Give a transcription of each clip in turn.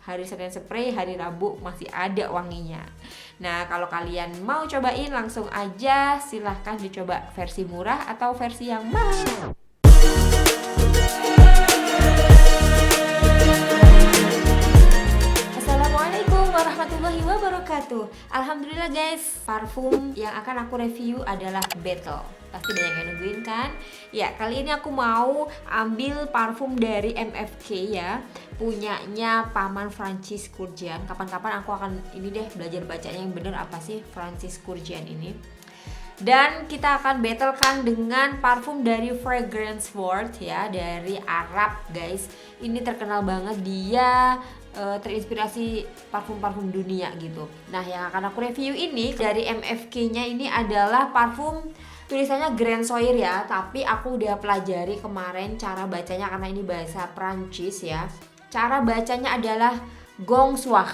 hari Senin spray, hari Rabu masih ada wanginya. Nah, kalau kalian mau cobain langsung aja silahkan dicoba versi murah atau versi yang mahal. Assalamualaikum warahmatullahi wabarakatuh. Alhamdulillah guys, parfum yang akan aku review adalah Battle. Pasti banyak yang nungguin kan? Ya, kali ini aku mau ambil parfum dari MFK ya, punyanya Paman Francis Kurkdjian. Kapan-kapan aku akan ini deh belajar bacanya yang bener apa sih Francis Kurkdjian ini. Dan kita akan battlekan dengan parfum dari Fragrance World ya, dari Arab guys. Ini terkenal banget, dia terinspirasi parfum-parfum dunia gitu. Nah, yang akan aku review ini dari MFK-nya ini adalah parfum tulisannya Grand Soir ya, tapi aku udah pelajari kemarin cara bacanya karena ini bahasa Prancis ya. Cara bacanya adalah Gong Soir.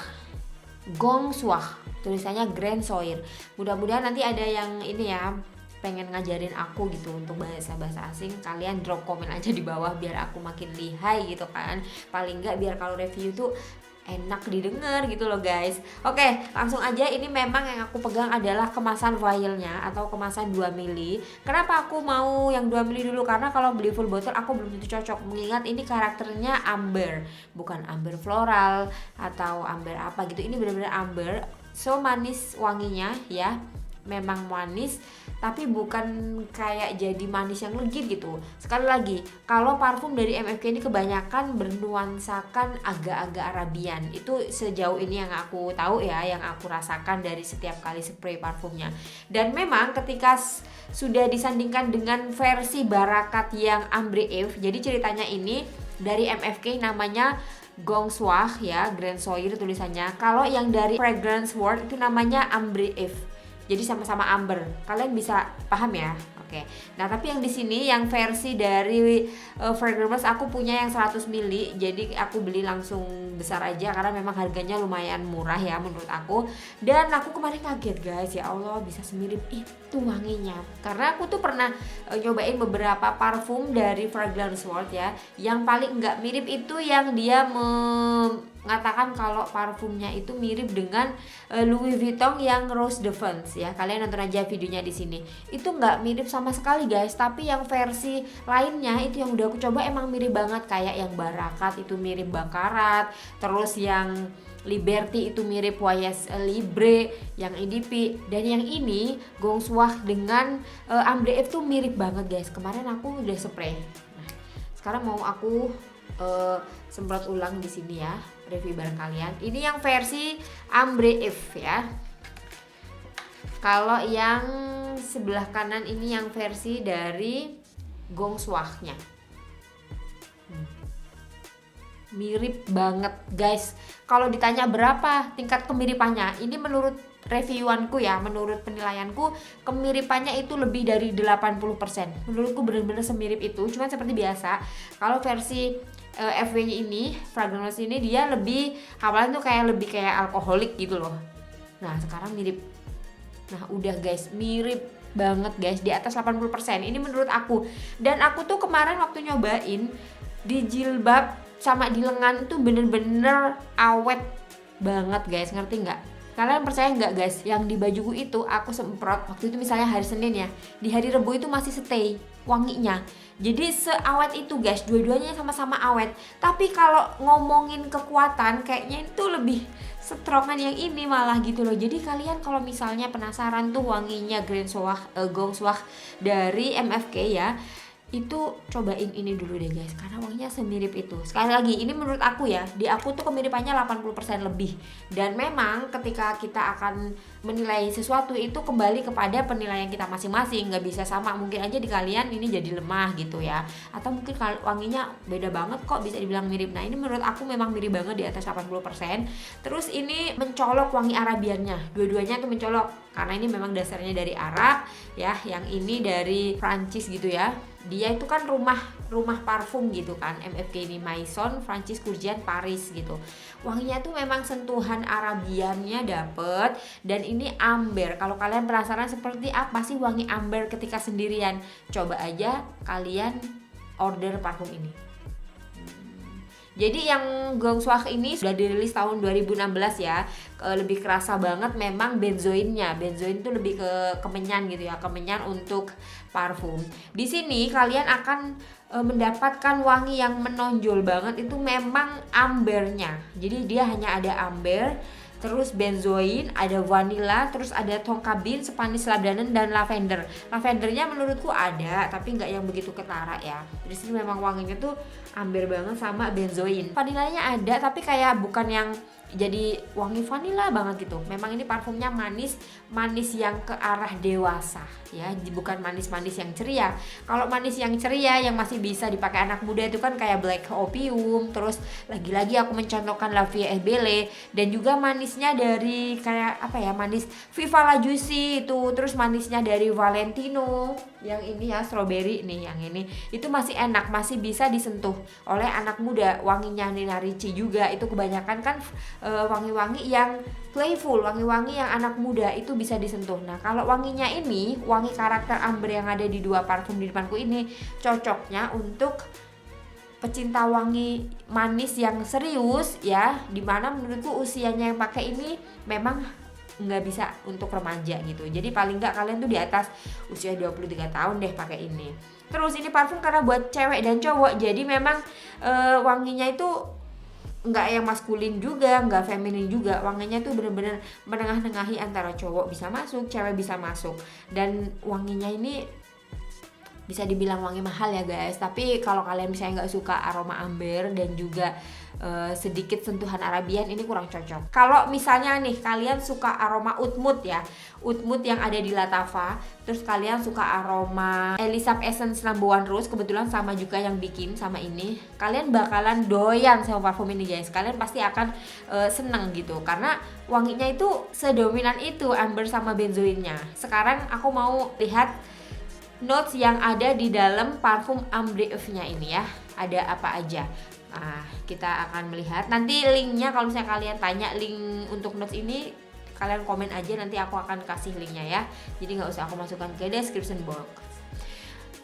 Gong Soir, tulisannya Grand Soir. Mudah-mudahan nanti ada yang ini ya, pengen ngajarin aku gitu untuk bahasa asing, kalian drop komen aja di bawah biar aku makin lihai gitu kan. Paling enggak biar kalau review tuh enak didengar gitu loh guys. Oke, langsung aja. Ini memang yang aku pegang adalah kemasan vialnya atau kemasan 2 mili. Kenapa aku mau yang 2 mili dulu? Karena kalau beli full bottle aku belum tentu cocok, mengingat ini karakternya amber, bukan amber floral atau amber apa gitu. Ini benar-benar amber, so manis wanginya ya. Memang manis tapi bukan kayak jadi manis yang legit gitu. Sekali lagi, kalau parfum dari MFK ini kebanyakan bernuansakan agak-agak Arabian. Itu sejauh ini yang aku tahu ya, yang aku rasakan dari setiap kali spray parfumnya. Dan memang ketika sudah disandingkan dengan versi Barakat yang Ambre Eve, jadi ceritanya ini dari MFK namanya Gong Soir ya, Grand Soir tulisannya. Kalau yang dari Fragrance World itu namanya Ambre Eve. Jadi sama-sama amber. Kalian bisa paham ya? Oke. Nah, tapi yang di sini yang versi dari Fragrance aku punya yang 100 mili. Jadi aku beli langsung besar aja karena memang harganya lumayan murah ya menurut aku. Dan aku kemarin kaget guys, ya Allah bisa semirip itu wanginya. Karena aku tuh pernah nyobain beberapa parfum dari Fragrance World ya. Yang paling nggak mirip itu yang dia mengatakan kalau parfumnya itu mirip dengan Louis Vuitton yang Rose de France ya. Kalian nonton aja videonya di sini. Itu nggak mirip sama sekali guys, tapi yang versi lainnya itu yang udah aku coba emang mirip banget. Kayak yang Barakat itu mirip Baccarat, terus yang Liberty itu mirip YS Libre, yang EDP, dan yang ini Gong Soir dengan Ambre Eve tuh mirip banget guys. Kemarin aku udah spray. Nah, sekarang mau aku semprot ulang di sini ya, review bareng kalian. Ini yang versi Ambre Eve ya. Kalau yang sebelah kanan ini yang versi dari Gong Soir-nya. Mirip banget guys. Kalau ditanya berapa tingkat kemiripannya, ini menurut reviewanku ya, menurut penilaianku kemiripannya itu lebih dari 80%. Menurutku bener-bener semirip itu. Cuman seperti biasa, kalau versi FW-nya ini, Fragrance ini dia lebih, awalnya tuh kayak lebih kayak alkoholik gitu loh. Nah, sekarang mirip. Nah, udah guys, mirip banget guys, di atas 80%. Ini menurut aku. Dan aku tuh kemarin waktu nyobain di jilbab sama di lengan tuh bener-bener awet banget guys, ngerti nggak? Kalian percaya nggak guys, yang di bajuku itu aku semprot waktu itu misalnya hari Senin ya, di hari Rabu itu masih stay wanginya. Jadi seawet itu guys, dua-duanya sama-sama awet. Tapi kalau ngomongin kekuatan, kayaknya itu lebih strongan yang ini malah gitu loh. Jadi kalian kalau misalnya penasaran tuh wanginya Gong Soir dari MFK ya, itu cobain ini dulu deh guys, karena wanginya semirip itu. Sekali lagi, ini menurut aku ya, di aku tuh kemiripannya 80% lebih. Dan memang ketika kita akan menilai sesuatu itu kembali kepada penilaian kita masing-masing, nggak bisa sama. Mungkin aja di kalian ini jadi lemah gitu ya, atau mungkin wanginya beda banget kok bisa dibilang mirip. Nah, ini menurut aku memang mirip banget, di atas 80%. Terus ini mencolok wangi Arabiannya, dua-duanya tuh mencolok karena ini memang dasarnya dari Arab ya, yang ini dari Prancis gitu ya. Dia itu kan rumah parfum gitu kan, MFK ini Maison Francis Kurkdjian Paris gitu. Wanginya tuh memang sentuhan Arabiannya dapet, dan ini amber. Kalau kalian penasaran seperti apa sih wangi amber ketika sendirian, coba aja kalian order parfum ini. Jadi yang Gong Swaha ini sudah dirilis tahun 2016 ya. Lebih kerasa banget memang benzoinnya. Benzoin itu lebih ke kemenyan gitu ya, kemenyan untuk parfum. Di sini kalian akan mendapatkan wangi yang menonjol banget itu memang ambernya. Jadi dia hanya ada amber, terus benzoin, ada vanilla, terus ada tonka bean, Spanish labdanum dan lavender. Lavendernya menurutku ada, tapi nggak yang begitu ketara ya. Di sini memang wanginya tuh amber banget sama benzoin. Vanillanya ada, tapi kayak bukan yang jadi wangi vanilla banget gitu. Memang ini parfumnya manis yang ke arah dewasa ya, bukan manis-manis yang ceria. Kalau manis yang ceria yang masih bisa dipakai anak muda itu kan kayak Black Opium, terus lagi-lagi aku mencontohkan La Vie Belle, dan juga manisnya dari kayak apa ya, manis Viva La Juicy itu, terus manisnya dari Valentino yang ini ya, strawberry nih yang ini, itu masih enak, masih bisa disentuh oleh anak muda. Wanginya Nina Ricci juga itu kebanyakan kan wangi-wangi yang playful, wangi-wangi yang anak muda itu bisa disentuh. Nah kalau wanginya ini, wangi karakter amber yang ada di dua parfum di depanku ini cocoknya untuk pecinta wangi manis yang serius ya, dimana menurutku usianya yang pakai ini memang nggak bisa untuk remaja gitu. Jadi paling nggak kalian tuh di atas usia 23 tahun deh pakai ini. Terus ini parfum karena buat cewek dan cowok, jadi memang wanginya itu nggak yang maskulin juga, nggak feminin juga. Wanginya tuh bener-bener menengah-nengahi antara cowok bisa masuk, cewek bisa masuk. Dan wanginya ini bisa dibilang wangi mahal ya guys. Tapi kalau kalian misalnya nggak suka aroma amber dan juga sedikit sentuhan Arabian, ini kurang cocok. Kalau misalnya nih kalian suka aroma oud mood ya, oud mood yang ada di Latava, terus kalian suka aroma Elisab Essence No. 1 Rose, kebetulan sama juga yang bikin sama ini, kalian bakalan doyan sama parfum ini guys. Kalian pasti akan seneng gitu karena wanginya itu sedominan itu amber sama benzoinnya. Sekarang aku mau lihat notes yang ada di dalam parfum Ambre Oeuf-nya ini ya, ada apa aja. Nah, kita akan melihat nanti linknya. Kalau misalnya kalian tanya link untuk notes ini, kalian komen aja, nanti aku akan kasih linknya ya. Jadi nggak usah aku masukkan ke description box.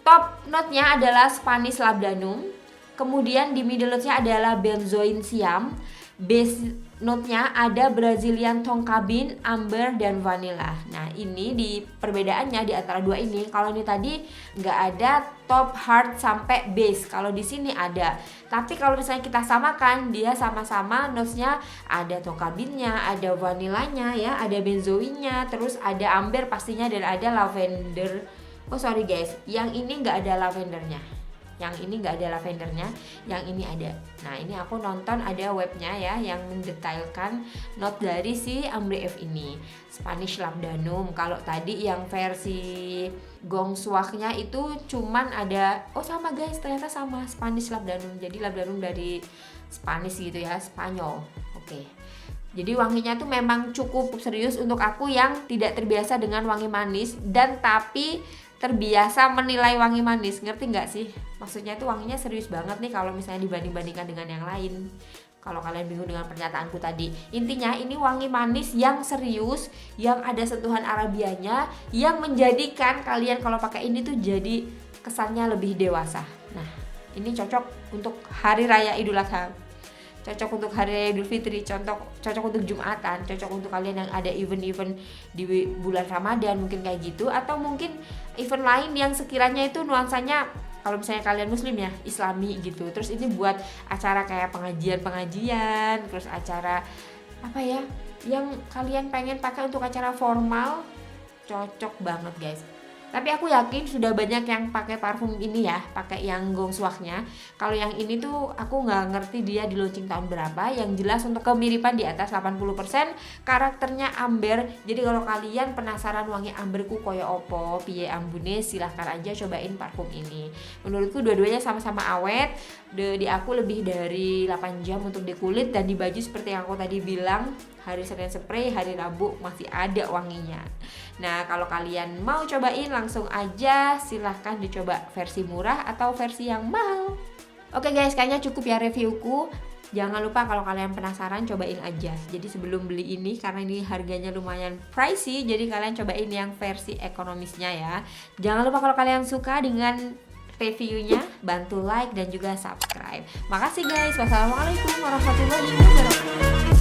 Top note-nya adalah Spanish Labdanum, kemudian di middle note-nya adalah benzoin siam, base note-nya ada Brazilian tonka bean, amber, dan vanilla. Nah ini di perbedaannya di antara dua ini, kalau ini tadi nggak ada top, heart, sampai base. Kalau di sini ada. Tapi kalau misalnya kita samakan, dia sama-sama notes-nya ada tonka bean-nya, ada vanillanya ya, ada benzoinnya, terus ada amber pastinya, dan ada lavender. Oh sorry guys, yang ini nggak ada lavendernya. Yang ini nggak ada lavendernya, yang ini ada. Nah ini aku nonton ada webnya ya yang mendetailkan note dari si Ambre Oeuf ini, Spanish Labdanum. Kalau tadi yang versi Gong Swaha-nya itu cuman ada, oh sama guys, ternyata sama Spanish Labdanum. Jadi Labdanum dari Spanish gitu ya, Spanyol. Oke. Jadi wanginya tuh memang cukup serius untuk aku yang tidak terbiasa dengan wangi manis dan tapi terbiasa menilai wangi manis. Ngerti nggak sih? Maksudnya itu wanginya serius banget nih kalau misalnya dibanding-bandingkan dengan yang lain. Kalau kalian bingung dengan pernyataanku tadi, intinya ini wangi manis yang serius, yang ada sentuhan Arabianya, yang menjadikan kalian kalau pakai ini tuh jadi kesannya lebih dewasa. Nah ini cocok untuk hari raya Idul Adha, cocok untuk hari raya Idul Fitri, cocok untuk Jumatan, cocok untuk kalian yang ada event-event di bulan Ramadan mungkin kayak gitu, atau mungkin event lain yang sekiranya itu nuansanya, kalau misalnya kalian muslim ya, islami gitu. Terus ini buat acara kayak pengajian, terus acara apa ya yang kalian pengen pakai untuk acara formal, cocok banget guys. Tapi aku yakin sudah banyak yang pakai parfum ini ya, pakai yang Gong Swaha-nya. Kalau yang ini tuh aku nggak ngerti dia di launching tahun berapa. Yang jelas untuk kemiripan di atas 80%, karakternya amber. Jadi kalau kalian penasaran wangi amberku koyo opo, piye ambune, silahkan aja cobain parfum ini. Menurutku dua-duanya sama-sama awet. Di aku lebih dari 8 jam untuk di kulit, dan di baju seperti yang aku tadi bilang, hari Senin spray, hari Rabu masih ada wanginya. Nah kalau kalian mau cobain langsung aja silahkan dicoba versi murah atau versi yang mahal. Oke guys, kayaknya cukup ya reviewku. Jangan lupa kalau kalian penasaran cobain aja. Jadi sebelum beli ini, karena ini harganya lumayan pricey, jadi kalian cobain yang versi ekonomisnya ya. Jangan lupa kalau kalian suka dengan reviewnya, bantu like dan juga subscribe. Makasih guys. Wassalamualaikum warahmatullahi wabarakatuh.